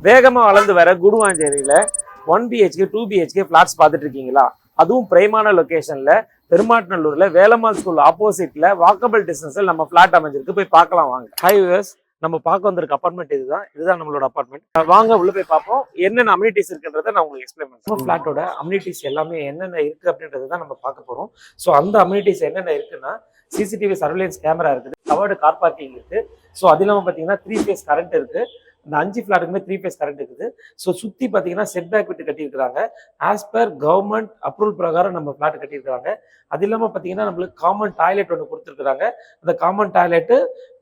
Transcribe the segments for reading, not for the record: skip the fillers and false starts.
வேகமாக வளர்ந்து வர குடுவாஞ்சேரியில் 1 BHK 2 BHK ஃப்ளாட்ஸ் பார்த்துட்டு இருக்கீங்களா? அதுவும் பிரைமான லொக்கேஷனில் பெருமாட்டநல்லூரில் வேலம்மாள் ஸ்கூல் ஆப்போசிட்டில் வாக்கபிள் டிஸ்டன்ஸில் நம்ம ஃப்ளாட் அமைஞ்சிருக்கு. போய் பார்க்கலாம் வாங்க. ஹை வியூவர்ஸ், நம்ம பார்க்க வந்திருக்க அப்பார்ட்மெண்ட் இதுதான் நம்மளோட அப்பார்ட்மெண்ட். வாங்க உள்ள போய் பார்ப்போம். என்னென்ன அம்யூனிட்டிஸ் இருக்குன்றதை நான் உங்களுக்கு எக்ஸ்பிளைன் பண்ணுறேன். நம்ம ஃப்ளாட்டோட அம்யூனிட்டிஸ் எல்லாமே என்னென்ன இருக்குது அப்படின்றத தான் நம்ம பார்க்க போகிறோம். ஸோ அந்த அம்யூனிட்டிஸ் என்னென்ன இருக்குன்னா, சிசிடிவி சர்வேலன்ஸ் கேமரா இருக்குது, கவர்டு கார் பார்க்கிங் இருக்குது. ஸோ அது இல்லாமல் பார்த்தீங்கன்னா 3 phase கரண்ட் இருக்குது. இந்த 5 ஃபிளாட்டுக்குமே 3 phase கரண்ட் இருக்குது. ஸோ சுற்றி பார்த்தீங்கன்னா செட் பேக் விட்டு கட்டியிருக்கிறாங்க. ஆஸ் பர் கவர்மெண்ட் அப்ரூவல் பிரகாரம் நம்ம ஃபிளாட் கட்டியிருக்காங்க. அது இல்லாமல் பார்த்தீங்கன்னா நம்மளுக்கு காமன் டாய்லெட் ஒன்று கொடுத்துருக்குறாங்க. அந்த காமன் டாய்லெட்டு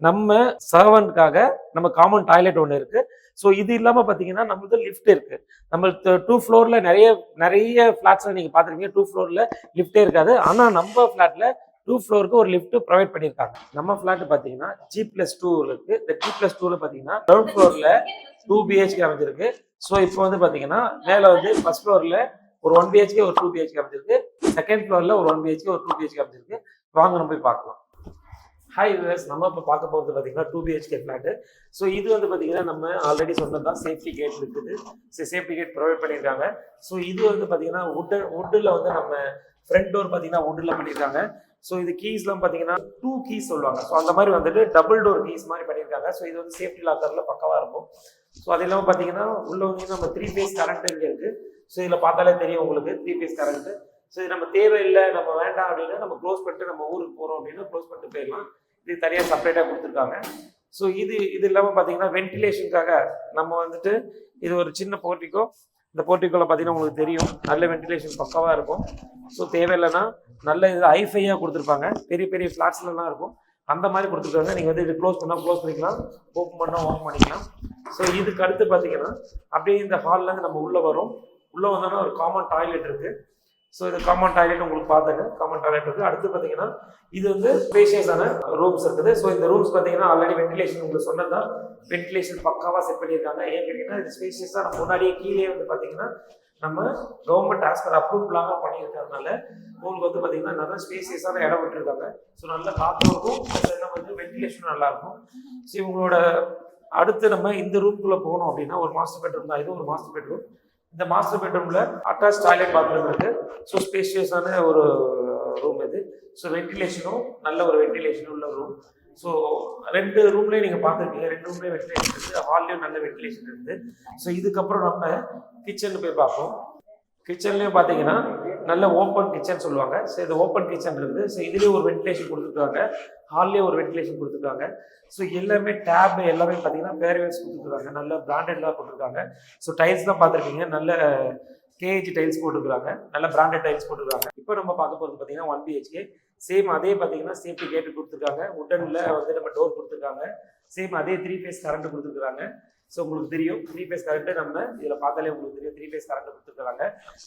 நம்ம சர்வன்ட்காக நம்ம காமன் டாய்லெட் ஒன்று இருக்கு. ஸோ இது இல்லாமல் பார்த்தீங்கன்னா நம்மளுக்கு லிஃப்ட் இருக்கு. நம்மளுக்கு 2 floorல நிறைய ஃபிளாட்ஸ்ல நீங்க பார்த்துருக்கீங்க, 2 floorல லிஃப்டே இருக்காது. ஆனால் நம்ம ஃபிளாட்ல 2 floorக்கு ஒரு லிஃப்ட் ப்ரொவைட் பண்ணியிருக்காங்க. நம்ம ஃபிளாட் பார்த்தீங்கன்னா G+2 இருக்கு. இந்த G+2ல பார்த்தீங்கன்னா கிரவுண்ட் ஃப்ளோர்ல 2 BHK அமைஞ்சிருக்கு. ஸோ இப்போ வந்து பார்த்தீங்கன்னா மேலே வந்து ஃபர்ஸ்ட் ஃப்ளோர்ல ஒரு 1 BHK ஒரு 2 BHK அமைஞ்சிருக்கு. செகண்ட் ஃப்ளோர்ல ஒரு 1 BHK ஒரு 2 BHK அமைஞ்சிருக்கு. வாங்க நம்ம போய் பார்க்கலாம். ஹாய் வியூவர்ஸ், நம்ம இப்போ பார்க்க போகிறது பார்த்தீங்கன்னா 2 BHK ஃபிளாட்டு. ஸோ இது வந்து பார்த்தீங்கன்னா நம்ம ஆல்ரெடி சொன்னது தான், சேஃப்டி கேட் இருக்குது. சேஃப்டி கேட் ப்ரொவைட் பண்ணியிருக்காங்க. ஸோ இது வந்து பார்த்தீங்கன்னா வுட்டில் வந்து நம்ம ஃப்ரண்ட் டோர் பார்த்தீங்கன்னா வுட்டில் பண்ணியிருக்காங்க. ஸோ இது கீஸ்லாம் பார்த்தீங்கன்னா 2 keys சொல்லுவாங்க. ஸோ அந்த மாதிரி வந்துட்டு டபுள் டோர் கீஸ் மாதிரி பண்ணியிருக்காங்க. ஸோ இது வந்து சேஃப்டி லாக்கரில் பக்கவாக இருக்கும். ஸோ அது இல்லாமல் பார்த்தீங்கன்னா உள்ள வந்து நம்ம 3 phase கரண்ட் இங்கே இருக்குது. ஸோ இதில் பார்த்தாலே தெரியும் உங்களுக்கு 3 phase கரண்ட்டு. ஸோ இது நம்ம தேவையில்லை, நம்ம வேண்டாம் அப்படின்னா நம்ம க்ளோஸ் பண்ணிட்டு நம்ம ஊருக்கு போகிறோம் அப்படின்னா க்ளோஸ் பண்ணிட்டு போயிடலாம். இது தனியாக செப்பரேட்டாக கொடுத்துருக்காங்க. ஸோ இது இல்லாமல் பார்த்தீங்கன்னா வென்டிலேஷனுக்காக நம்ம வந்துட்டு இது ஒரு சின்ன போர்ட்டிக்கோ. இந்த போர்ட்டிக்கோவில் பார்த்தீங்கன்னா உங்களுக்கு தெரியும் நல்ல வென்டிலேஷன் பக்காவாக இருக்கும். ஸோ தேவையில்லைன்னா நல்ல இது ஐஃபையாக கொடுத்துருப்பாங்க. பெரிய ஃப்ளாட்ஸ்லாம் இருக்கும், அந்த மாதிரி கொடுத்துருக்காங்க. நீங்கள் வந்து இது க்ளோஸ் பண்ணால் க்ளோஸ் பண்ணிக்கலாம், ஓப்பன் பண்ணால் ஓப்பன் பண்ணிக்கலாம். ஸோ இதுக்கு அடுத்து பார்த்தீங்கன்னா அப்படியே இந்த ஹால்லேருந்து நம்ம உள்ளே வரும். உள்ளே வந்தோன்னா ஒரு காமன் டாய்லெட் இருக்குது. ஸோ இது காமன் டாய்லெட் உங்களுக்கு பார்த்துங்க, காமன் டாய்லெட் இருக்குது. அடுத்து பார்த்தீங்கன்னா இது வந்து ஸ்பேஷியஸான ரூம்ஸ் இருக்குது. ஸோ இந்த ரூம்ஸ் பார்த்தீங்கன்னா ஆல்ரெடி வென்டிலேஷன் உங்களுக்கு சொன்னது தான், வென்டிலேஷன் பக்காவாக செட் பண்ணியிருக்காங்க. ஏன் கேட்டிங்கன்னா இது ஸ்பேஷியஸாக நம்ம முன்னாடியே கீழே வந்து பார்த்தீங்கன்னா நம்ம கவர்மெண்ட் ஆஸ் பர் அப்ரூவலாக பண்ணியிருக்கிறதுனால உங்களுக்கு வந்து பார்த்தீங்கன்னா நல்ல ஸ்பேஷியஸான இடம் விட்டுருக்காங்க. ஸோ நல்ல காற்று இருக்கும், வந்து வென்டிலேஷனும் நல்லாயிருக்கும். ஸோ இவங்களோட அடுத்து நம்ம இந்த ரூம்குள்ளே போகணும் அப்படின்னா ஒரு மாஸ்டர் பெட்ரூம் தான். இது ஒரு மாஸ்டர் பெட்ரூம். இந்த மாஸ்டர் பெட்ரூம்ல அட்டாச் டாய்லெட் பாத்ரூம் இருக்கு. ஸோ ஸ்பேஷியஸான ஒரு ரூம் இது. ஸோ வென்டிலேஷனும் நல்ல ஒரு வென்டிலேஷன் உள்ள ரூம். ஸோ 2 ரூம்லேயும் நீங்கள் பார்த்துருக்கீங்க, 2 ரூம்லேயும் வென்டிலேஷன் இருக்குது, ஹால்லேயும் நல்ல வென்டிலேஷன் இருக்குது. ஸோ இதுக்கப்புறம் நம்ம கிச்சன் போய் பார்ப்போம். கிச்சன்லேயும் பார்த்தீங்கன்னா நல்ல ஓப்பன் கிச்சன் சொல்லுவாங்க. ஸோ இது ஓப்பன் கிச்சன் இருக்குது. ஸோ இதுலேயும் ஒரு வென்டிலேஷன் கொடுத்துருக்காங்க, ஹால்லேயும் ஒரு வென்டிலேஷன் கொடுத்துருக்காங்க. ஸோ எல்லாமே டேப் எல்லாமே பார்த்தீங்கன்னா பேர்வேஸ் கொடுத்துருக்காங்க, நல்ல பிராண்டட்லாம் போட்டிருக்காங்க. ஸோ டைல்ஸ்லாம் பார்த்துருக்கீங்க, நல்ல KG டைல்ஸ் போட்டுருக்காங்க, நல்ல பிராண்டட் டைல்ஸ் போட்டுருக்காங்க. இப்போ நம்ம பார்க்க போகிறது பார்த்தீங்கன்னா 1 BHK. சேம் அதே பார்த்தீங்கன்னா சேஃப்டி கேட்டு கொடுத்துருக்காங்க, உட்டனில் வந்து நம்ம டோர் கொடுத்துருக்காங்க. சேம் அதே 3 phase கரண்ட் கொடுத்துருக்காங்க. ஸோ உங்களுக்கு தெரியும் 3 phase கரண்ட்டு நம்ம இதில் பார்த்தாலே உங்களுக்கு தெரியும் 3 phase கரண்ட் கொடுத்துருக்காங்க.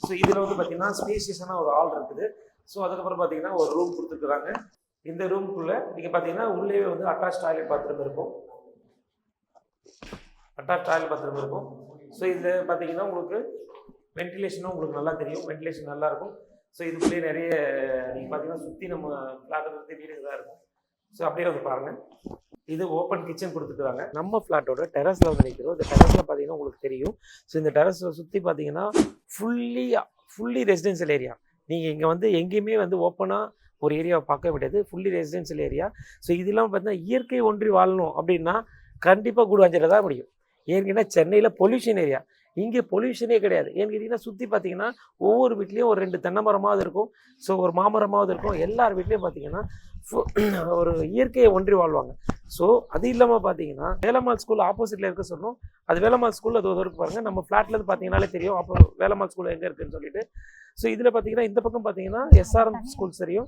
ஸோ இதில் வந்து பார்த்தீங்கன்னா ஸ்பேஷியஸான ஒரு ஹால் இருக்குது. ஸோ அதுக்கப்புறம் பார்த்தீங்கன்னா ஒரு ரூம் கொடுத்துருக்குறாங்க. இந்த ரூம்குள்ளே நீங்கள் பார்த்தீங்கன்னா உள்ளே வந்து அட்டாச் டாய்லெட் பாத்ரூம் இருக்கும், ஸோ இதில் பார்த்தீங்கன்னா உங்களுக்கு வென்டிலேஷனும் உங்களுக்கு நல்லா தெரியும், வென்டிலேஷன் நல்லா இருக்கும். ஸோ இதுக்குள்ளேயே நிறைய நீங்கள் பார்த்தீங்கன்னா சுற்றி நம்ம ஃப்ளாட்டை சுற்றி வீடு தான் இருக்கும். ஸோ அப்படியே வந்து பாருங்கள், இது ஓப்பன் கிச்சன் கொடுத்துருக்காங்க. நம்ம ஃப்ளாட்டோட டெரஸில் வந்து நிற்கிறோம். இந்த டெரஸில் பார்த்தீங்கன்னா உங்களுக்கு தெரியும். ஸோ இந்த டெரஸை சுற்றி பார்த்தீங்கன்னா ஃபுல்லி ரெசிடென்ஷியல் ஏரியா. நீங்கள் இங்கே வந்து எங்கேயுமே வந்து ஓப்பனாக ஒரு ஏரியாவை பார்க்க முடியாது, ஃபுல்லி ரெசிடென்ஷியல் ஏரியா. ஸோ இது இல்லாமல் பார்த்தீங்கன்னா இயற்கை ஒன்றி வாழணும் அப்படின்னா கண்டிப்பாக கூடுவாஞ்சேரியில் தான் முடியும். ஏன்னா சென்னையில் பொல்யூஷன் ஏரியா, இங்கே பொல்யூஷனே கிடையாது. ஏன்னு கேட்டிங்கன்னா சுற்றி பார்த்தீங்கன்னா ஒவ்வொரு வீட்லேயும் ஒரு 2 தென்னை மரமாவது இருக்கும், ஸோ ஒரு மாமரமாவது இருக்கும். எல்லார் வீட்லேயும் பார்த்தீங்கன்னா ஒரு இயற்கையை ஒன்றி வாழ்வாங்க. ஸோ அது இல்லாமல் பார்த்தீங்கன்னா வேலம்மாள் ஸ்கூல் ஆப்போசிட்டில் இருக்க சொன்னோம். அது வேலம்மாள் ஸ்கூல் அது இருக்கு பாருங்கள். நம்ம ஃப்ளாட்லேருந்து பார்த்தீங்கன்னாலே தெரியும் அப்போ வேலம்மாள் ஸ்கூல் எங்கே இருக்குன்னு சொல்லிட்டு. ஸோ இதில் பார்த்தீங்கன்னா இந்த பக்கம் பார்த்தீங்கன்னா SRM ஸ்கூல் தெரியும்.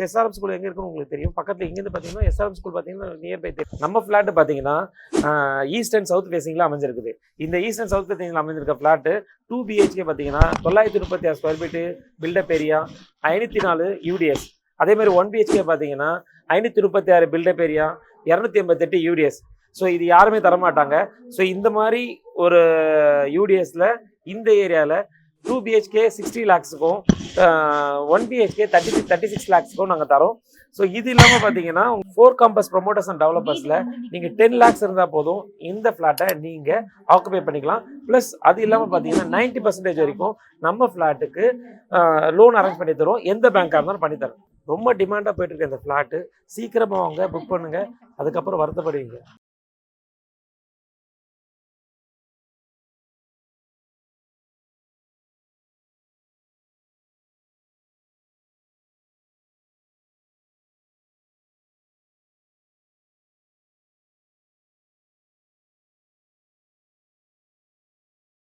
SRM ஸ்கூல் எங்கே இருக்குன்னு உங்களுக்கு தெரியும். பக்கத்தில் இங்கேருந்து பார்த்தீங்கன்னா SRM ஸ்கூல் பார்த்தீங்கன்னா நியர்பை தெரியும். நம்ம ஃப்ளாட்டு பார்த்தீங்கன்னா ஈஸ்ட் அண்ட் சவுத் ஃபேஸிங்கில் அமைஞ்சிருக்குது. இந்த ஈஸ்ட் அண்ட் சவுத் ஃபேஸிங்கில் அமைஞ்சிருக்க ஃப்ளாட்டு 2 BHK பார்த்தீங்கன்னா 936 square feet built up area, 504 UDS. அதே மாதிரி 1 BHK பார்த்தீங்கன்னா 536 பில்டப் ஏரியா, 288 UDS. ஸோ இது யாருமே தரமாட்டாங்க. ஸோ இந்த மாதிரி ஒரு UDSல இந்த ஏரியாவில் 2 BHK 60 lakhs 1 BHK 36 lakhs நாங்கள் தரோம். ஸோ இது இல்லாமல் பார்த்தீங்கன்னா 4 campus promoters and developers-ல நீங்கள் 10 lakhs இருந்தால் போதும் இந்த ஃப்ளாட்டை நீங்கள் ஆக்குபை பண்ணிக்கலாம். ப்ளஸ் அது இல்லாமல் பார்த்தீங்கன்னா 90% வரைக்கும் நம்ம ஃப்ளாட்டுக்கு லோன் அரேஞ்ச் பண்ணி தரோம். எந்த பேங்காக இருந்தாலும் பண்ணித்தரோம். ரொம்ப டிமாண்டாக போயிட்டு இருக்க இந்த ஃப்ளாட்டு சீக்கிரமாக வாங்க, புக் பண்ணுங்கள், அதுக்கப்புறம் வருத்தப்படுவீங்க.